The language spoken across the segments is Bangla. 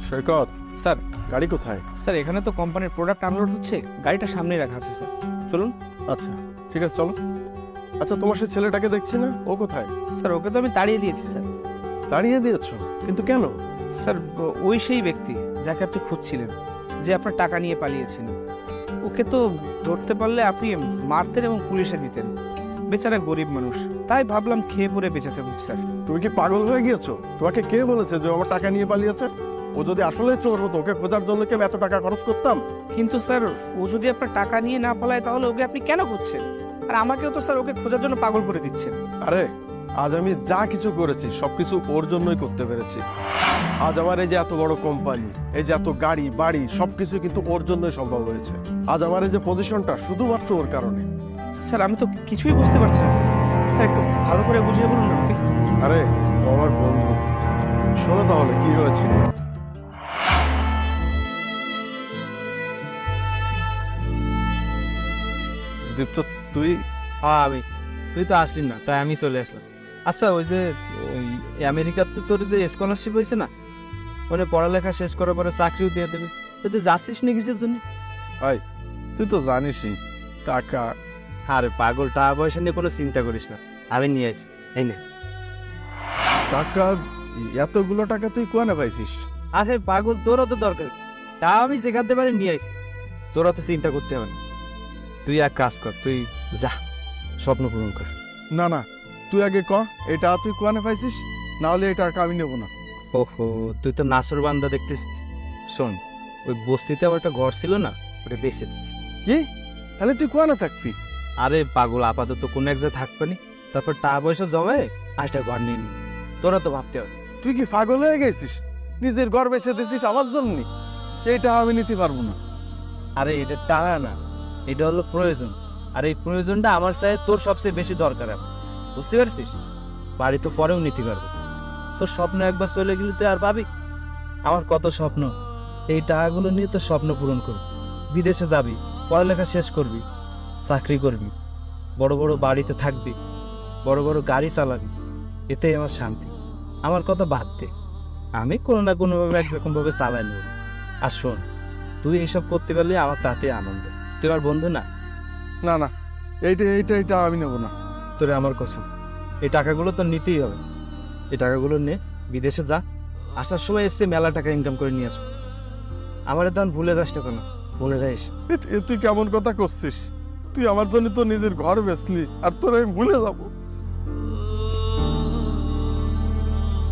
সৈকত, স্যার গাড়ি কোথায়? স্যার এখানে তো কোম্পানির প্রোডাক্ট আনলোড হচ্ছে, গাড়িটা সামনেই রাখা আছে স্যার। চলুন। আচ্ছা ঠিক আছে, চলো। আচ্ছা, তোমার সেই ছেলেটাকে দেখছি না, ও কোথায়? স্যার ওকে তো আমি তাড়িয়ে দিয়েছি স্যার। দাঁড়িয়ে দিয়েছো, কিন্তু কেন? স্যার ওই সেই ব্যক্তি যাকে আপনি খুঁজছিলেন, যে আপনার টাকা নিয়ে পালিয়েছিল, ওকে তো ধরতে পারলে আপনি মারতেন এবং পুলিশে দিতেন। বেচারা গরিব মানুষ, তাই ভাবলাম খেয়ে পরে বেঁচে থাকুক স্যার। তুমি কি পাগল হয়ে গিয়েছো? তোমাকে কে বলেছে যে ও আমার টাকা নিয়ে পালিয়েছে? ও যদি আসলে চোর হতো, ওকে খোঁজার জন্য কি আমি এত টাকা খরচ করতাম? কিন্তু স্যার ও যদি আপনার টাকা নিয়ে না পালায়, তাহলে ওকে আপনি কেন খুঁজছেন? আর আমাকেও তো স্যার ওকে খোঁজার জন্য পাগল করে দিচ্ছেন। আরে, আজ আমি যা কিছু করেছি সবকিছু ওর জন্যই করতে পেরেছি। আজ আমার এই যে এত বড় কোম্পানি, এই যে এত গাড়ি বাড়ি, সবকিছু কিন্তু ওর জন্যই সম্ভব হয়েছে। আজ আমার এই যে পজিশনটা শুধুমাত্র ওর কারণে। স্যার আমি তো কিছুই বুঝতে পারছি না স্যার। স্যার একটু ভালো করে বুঝিয়ে বলুন না আমাকে। আরে, ও আমার বন্ধু। শোনো তাহলে কি হয়েছিল। দীপ্ত, তুই? হ্যাঁ আমি। তুই তো আসলি না, তাই আমি চলে আসলাম। আচ্ছা ওই যে ওই আমেরিকাতে তোর যে স্কলারশিপ হয়েছে না, ওখানে পড়ালেখা শেষ করার পরে চাকরিও দিয়ে দেবে, তুই যাচ্ছিস না কিসের জন্য? ভাই, তুই তো জানিসই টাকা। আরে পাগল, টাকা পয়সা নিয়ে কোনো চিন্তা করিস না, আমি নিয়ে আসি। এই নে। টাকা? এতগুলো টাকা তুই কোয়ানে পাইছিস? আরে পাগল, তোরও তো দরকার, তা আমি শেখাতে পারি, নিয়ে আসি। তোরা তো চিন্তা করতে হবে না। তুই এক কাজ কর, তুই যা স্বপ্ন পূরণ কর। না না, তুই আগে ক, এটা তুই কোয়ানে পাইছিস, না হলে এই টাকা আমি নেবো না। ওহো, তুই তো নাসর বান্দা দেখতেছিস। শোন, ওই বস্তিতে আমার একটা ঘর ছিল না, ওটা বেঁচে দিচ্ছি। কি? তাহলে তুই কোয়ানে থাকবি? আরে পাগল, আপাতত কোনো এক জায়গায় থাকবে নি, তারপর টাকা পয়সা জমে আরেকটা ঘর নিয়ে নি। তোরা তো ভাবতে হবে। তুই কি পাগল হয়ে গেছিস? নিজের ঘর বেঁচে দিছিস আমার জন্য? এইটা আমি নিতে পারবো না। আরে এটা টাকা না, এটা হলো প্রয়োজন। আর এই প্রয়োজনটা আমার চাই তোর সবচেয়ে বেশি দরকার এখন। বুঝতে পারছিস? বাড়ি তো পরেও নিতে পারবো। তোর স্বপ্ন একবার চলে গেলে তুই আর পাবি? আমার কত স্বপ্ন, এই টাকাগুলো নিয়ে তোর স্বপ্ন পূরণ করবি। বিদেশে যাবি, পড়ালেখা শেষ করবি, চাকরি করবি, বড় বড় বাড়িতে থাকবি, বড় বড় গাড়ি চালাবি, এতেই আমার শান্তি। আমার কথা বাদ দে, আমি কোনো না কোনোভাবে একরকম ভাবে চালাই নেব। আর শোন, তুই এইসব করতে পারলে আমার তাতে আনন্দ। তুই আমার বন্ধু না? না না, এইটা আমি নেবো না। তোরে আমার কসম, এই টাকাগুলো তো নিতেই হবে। এই টাকাগুলো নে, বিদেশে যা, আসার সময় এসে মেলা টাকা ইনকাম করে নিয়ে আসবো। আমার তখন ভুলে যাস না কেন, মনে রাখিস। তুই কেমন কথা করছিস? তুই আমার জন্য তো নিজের ঘর বেচলি, আর তোর আমি ভুলে যাবো?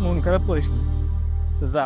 মন খারাপ করিস না, যা।